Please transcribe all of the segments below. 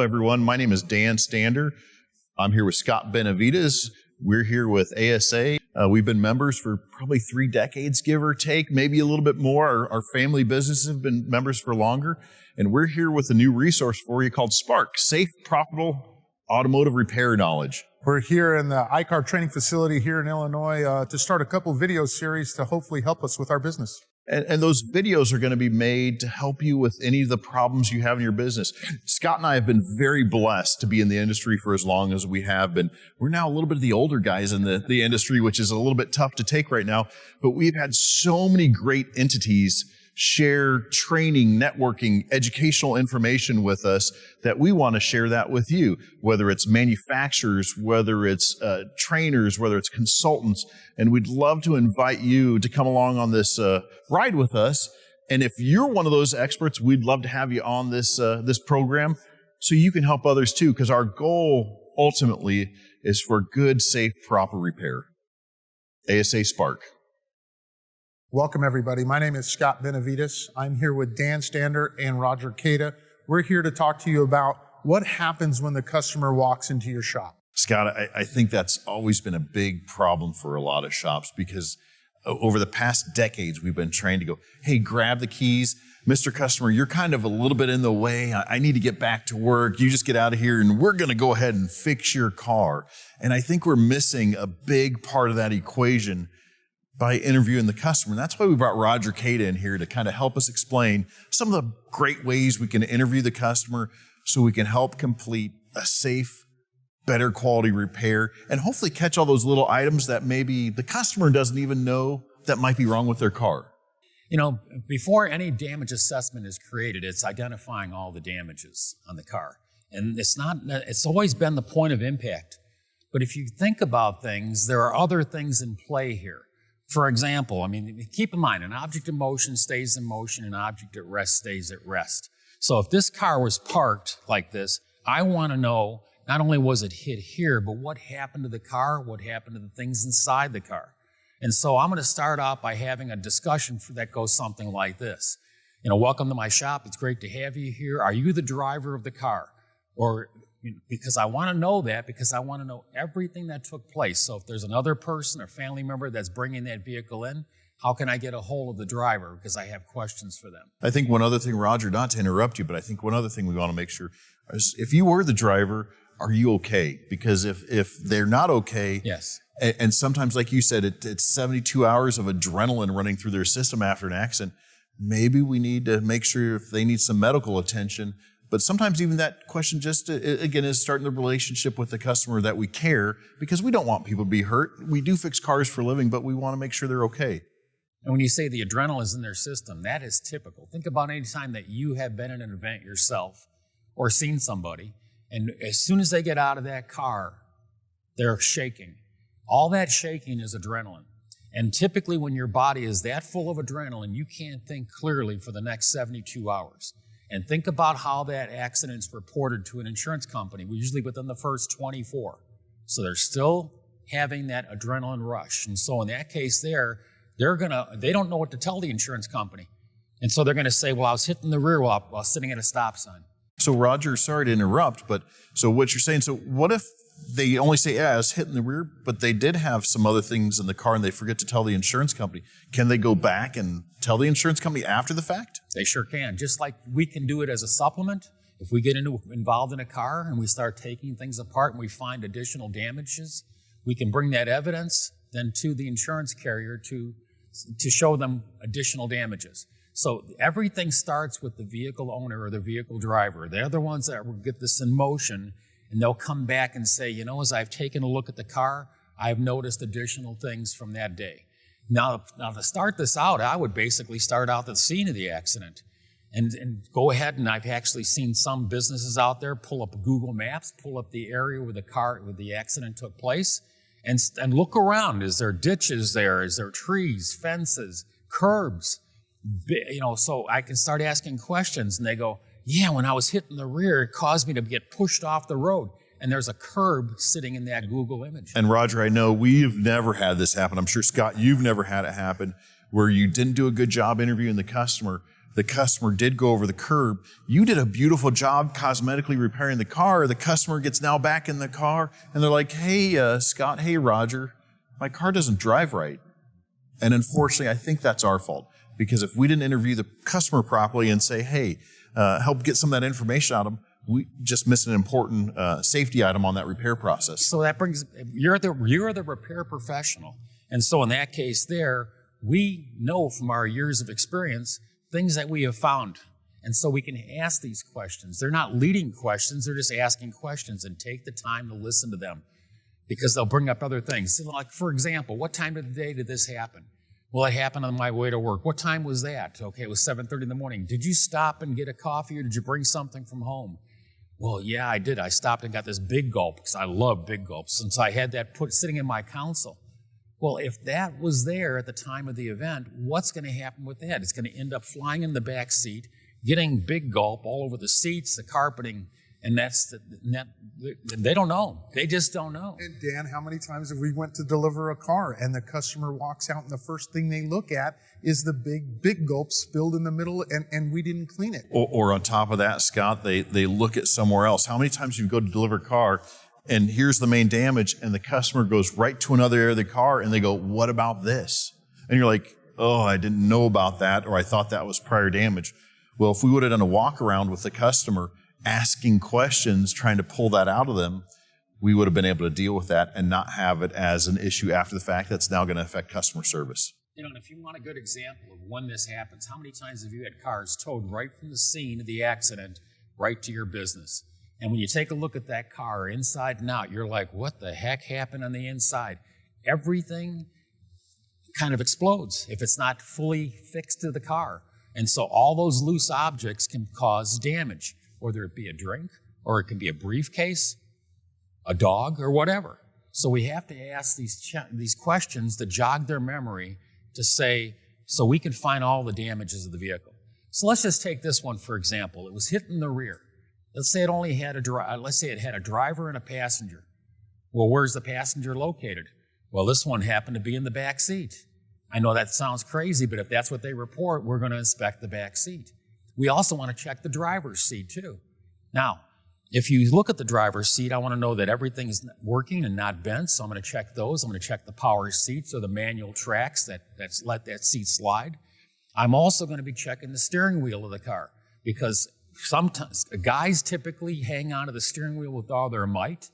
everyone. My name is Dan Stander. I'm here with Scott Benavides. We're here with ASA. We've been members for probably 3 decades, give or take, maybe a little bit more. Our family businesses have been members for longer. And we're here with a new resource for you called SPARK, Safe, Profitable Automotive Repair Knowledge. We're here in the iCar training facility here in Illinois to start a couple video series to hopefully help us with our business. And those videos are going to be made to help you with any of the problems you have in your business. Scott and I have been very blessed to be in the industry for as long as we have been. We're now a little bit of the older guys in the industry, which is a little bit tough to take right now. But we've had so many great entities share training, networking, educational information with us that we want to share that with you, whether it's manufacturers, whether it's trainers, whether it's consultants. And we'd love to invite you to come along on this ride with us. And if you're one of those experts, we'd love to have you on this program so you can help others too, because our goal ultimately is for good, safe, proper repair. ASA SPARK. Welcome, everybody. My name is Scott Benavides. I'm here with Dan Stander and Roger Cada. We're here to talk to you about what happens when the customer walks into your shop. Scott, I think that's always been a big problem for a lot of shops because over the past decades, we've been trained to go, hey, grab the keys. Mr. Customer, you're kind of a little bit in the way. I need to get back to work. You just get out of here and we're going to go ahead and fix your car. And I think we're missing a big part of that equation by interviewing the customer. And that's why we brought Roger Cada in here to kind of help us explain some of the great ways we can interview the customer so we can help complete a safe, better quality repair and hopefully catch all those little items that maybe the customer doesn't even know that might be wrong with their car. You know, before any damage assessment is created, it's identifying all the damages on the car. And it's always been the point of impact. But if you think about things, there are other things in play here. For example, I mean, keep in mind, an object in motion stays in motion, an object at rest stays at rest. So if this car was parked like this, I want to know not only was it hit here, but what happened to the car, what happened to the things inside the car. And so I'm going to start out by having a discussion that goes something like this. You know, welcome to my shop. It's great to have you here. Are you the driver of the car? Or because I want to know that, because I want to know everything that took place. So if there's another person or family member that's bringing that vehicle in, how can I get a hold of the driver? Because I have questions for them. I think one other thing, Roger, not to interrupt you, but I think one other thing we want to make sure is if you were the driver, are you okay? Because if they're not okay, yes. And sometimes, like you said, it's 72 hours of adrenaline running through their system after an accident, maybe we need to make sure if they need some medical attention. But sometimes even that question just, again, is starting the relationship with the customer that we care because we don't want people to be hurt. We do fix cars for a living, but we want to make sure they're okay. And when you say the adrenaline is in their system, that is typical. Think about any time that you have been in an event yourself or seen somebody, and as soon as they get out of that car, they're shaking. All that shaking is adrenaline. And typically when your body is that full of adrenaline, you can't think clearly for the next 72 hours. And think about how that accident's reported to an insurance company, usually within the first 24. So they're still having that adrenaline rush. And so in that case they don't know what to tell the insurance company. And so they're going to say, well, I was hitting the rear while sitting at a stop sign. So Roger, sorry to interrupt, but so what you're saying, so what if they only say, yeah, I was hitting the rear, but they did have some other things in the car and they forget to tell the insurance company. Can they go back and tell the insurance company after the fact? They sure can. Just like we can do it as a supplement. If we get involved in a car and we start taking things apart and we find additional damages, we can bring that evidence then to the insurance carrier to show them additional damages. So everything starts with the vehicle owner or the vehicle driver. They're the ones that will get this in motion. And they'll come back and say, you know, as I've taken a look at the car, I've noticed additional things from that day. Now to start this out, I would basically start out the scene of the accident and go ahead, and I've actually seen some businesses out there pull up Google Maps, pull up the area where the accident took place, and look around. Is there ditches there? Is there trees, fences, curbs? You know, so I can start asking questions, and they go, yeah, when I was hitting the rear, it caused me to get pushed off the road. And there's a curb sitting in that Google image. And Roger, I know we've never had this happen. I'm sure, Scott, you've never had it happen where you didn't do a good job interviewing the customer, the customer did go over the curb. You did a beautiful job cosmetically repairing the car. The customer gets now back in the car and they're like, hey, Scott, hey, Roger, my car doesn't drive right. And unfortunately, I think that's our fault, because if we didn't interview the customer properly and say, hey, help get some of that information out of them, we just missed an important safety item on that repair process. So that brings, you're the repair professional. And so in that case there, we know from our years of experience things that we have found. And so we can ask these questions. They're not leading questions, they're just asking questions, and take the time to listen to them, because they'll bring up other things. So like, for example, what time of the day did this happen? Well, it happened on my way to work. What time was that? Okay, it was 7:30 in the morning. Did you stop and get a coffee, or did you bring something from home? Well, yeah, I did. I stopped and got this big gulp, because I love big gulps, since I had that sitting in my console. Well, if that was there at the time of the event, what's going to happen with that? It's going to end up flying in the back seat, getting big gulp all over the seats, the carpeting, and they don't know. They just don't know. And Dan, how many times have we went to deliver a car and the customer walks out and the first thing they look at is the big gulp spilled in the middle, and we didn't clean it? Or on top of that, Scott, they look at somewhere else. How many times you go to deliver a car and here's the main damage, and the customer goes right to another area of the car and they go, what about this? And you're like, oh, I didn't know about that, or I thought that was prior damage. Well, if we would have done a walk around with the customer, asking questions, trying to pull that out of them, we would have been able to deal with that and not have it as an issue after the fact that's now going to affect customer service. You know, and if you want a good example of when this happens, how many times have you had cars towed right from the scene of the accident right to your business? And when you take a look at that car inside and out, you're like, what the heck happened on the inside? Everything kind of explodes if it's not fully fixed to the car. And so all those loose objects can cause damage, whether it be a drink, or it can be a briefcase, a dog, or whatever. So we have to ask these questions to jog their memory, to say, so we can find all the damages of the vehicle. So let's just take this one, for example. It was hit in the rear. Let's say it only had a driver and a passenger. Well, where's the passenger located? Well, this one happened to be in the back seat. I know that sounds crazy, but if that's what they report, we're going to inspect the back seat. We also want to check the driver's seat too. Now, if you look at the driver's seat, I want to know that everything is working and not bent, so I'm going to check those. I'm going to check the power seats or the manual tracks that's let that seat slide. I'm also going to be checking the steering wheel of the car, because sometimes guys typically hang onto the steering wheel with all their might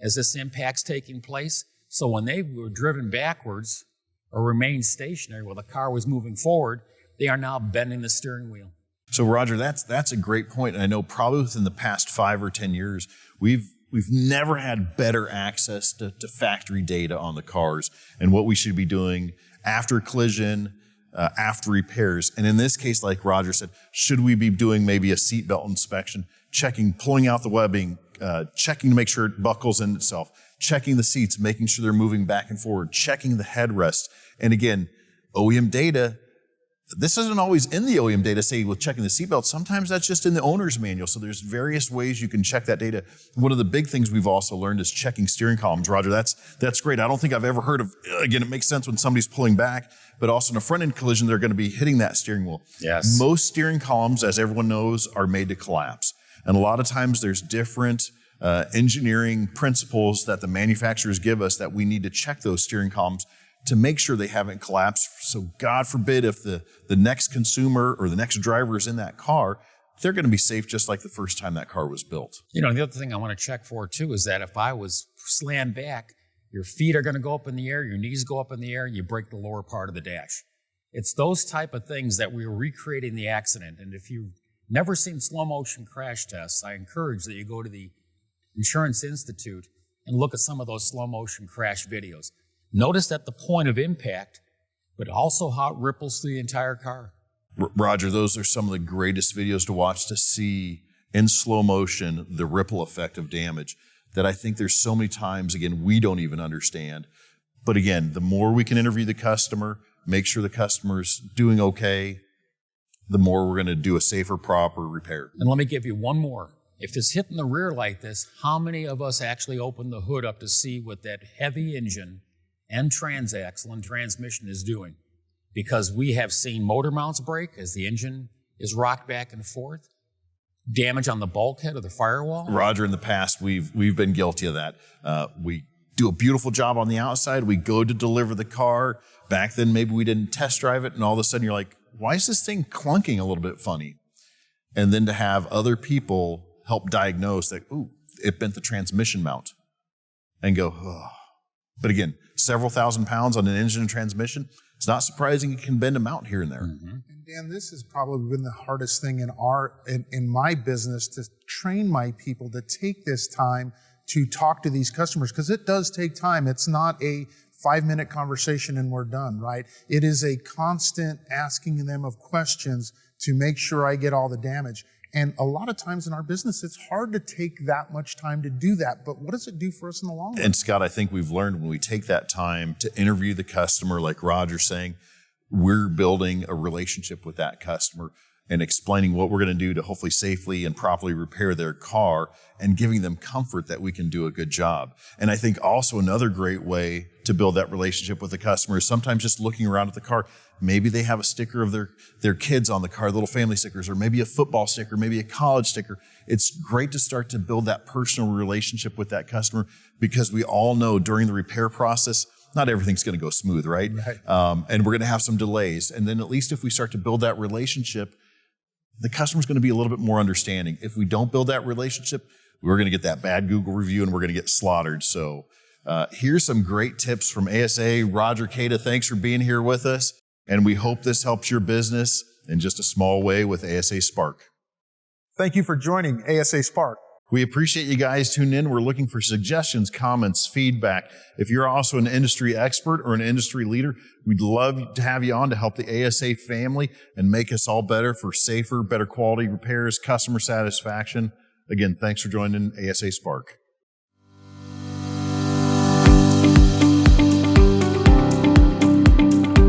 as this impact's taking place. So when they were driven backwards or remained stationary while the car was moving forward, they are now bending the steering wheel. So Roger, that's a great point. And I know probably within the past 5 or 10 years, we've never had better access to factory data on the cars and what we should be doing after collision, after repairs. And in this case, like Roger said, should we be doing maybe a seatbelt inspection, checking, pulling out the webbing, checking to make sure it buckles in itself, checking the seats, making sure they're moving back and forward, checking the headrest. And again, OEM data, this isn't always in the OEM data, say with checking the seatbelt. Sometimes that's just in the owner's manual. So there's various ways you can check that data. One of the big things we've also learned is checking steering columns. Roger, that's great. I don't think I've ever heard of, again, it makes sense when somebody's pulling back, but also in a front end collision, they're going to be hitting that steering wheel. Yes. Most steering columns, as everyone knows, are made to collapse. And a lot of times there's different engineering principles that the manufacturers give us that we need to check those steering columns to make sure they haven't collapsed. So God forbid if the next consumer or the next driver is in that car, they're going to be safe just like the first time that car was built. You know, and the other thing I want to check for too is that if I was slammed back, your feet are going to go up in the air, your knees go up in the air, and you break the lower part of the dash. It's those type of things that we're recreating the accident. And if you've never seen slow motion crash tests, I encourage that you go to the Insurance Institute and look at some of those slow motion crash videos. Notice at the point of impact, but also how it ripples through the entire car. Roger, those are some of the greatest videos to watch, to see in slow motion the ripple effect of damage that I think there's so many times, again, we don't even understand. But again, the more we can interview the customer, make sure the customer's doing okay, the more we're going to do a safer, proper repair. And let me give you one more. If it's hitting the rear like this, how many of us actually open the hood up to see what that heavy engine and transaxle and transmission is doing? Because we have seen motor mounts break as the engine is rocked back and forth, damage on the bulkhead or the firewall. Roger, in the past, we've been guilty of that. We do a beautiful job on the outside. We go to deliver the car. Back then, maybe we didn't test drive it, and all of a sudden you're like, why is this thing clunking a little bit funny? And then to have other people help diagnose that, ooh, it bent the transmission mount, and go, oh. But again, several thousand pounds on an engine and transmission, it's not surprising it can bend a mount here and there. And Dan, this has probably been the hardest thing in my business, to train my people to take this time to talk to these customers, because it does take time. It's not a 5-minute conversation and we're done, right? It is a constant asking them of questions to make sure I get all the damage. And a lot of times in our business, it's hard to take that much time to do that. But what does it do for us in the long run? And Scott, I think we've learned when we take that time to interview the customer, like Roger's saying, we're building a relationship with that customer and explaining what we're going to do to hopefully safely and properly repair their car, and giving them comfort that we can do a good job. And I think also another great way to build that relationship with the customer is sometimes just looking around at the car. Maybe they have a sticker of their kids on the car, little family stickers, or maybe a football sticker, maybe a college sticker. It's great to start to build that personal relationship with that customer, because we all know during the repair process, not everything's going to go smooth, right? And we're going to have some delays. And then at least if we start to build that relationship, the customer's going to be a little bit more understanding. If we don't build that relationship, we're going to get that bad Google review and we're going to get slaughtered. So here's some great tips from ASA. Roger, Kata, thanks for being here with us. And we hope this helps your business in just a small way with ASA Spark. Thank you for joining ASA Spark. We appreciate you guys tuning in. We're looking for suggestions, comments, feedback. If you're also an industry expert or an industry leader, we'd love to have you on to help the ASA family and make us all better for safer, better quality repairs, customer satisfaction. Again, thanks for joining ASA Spark.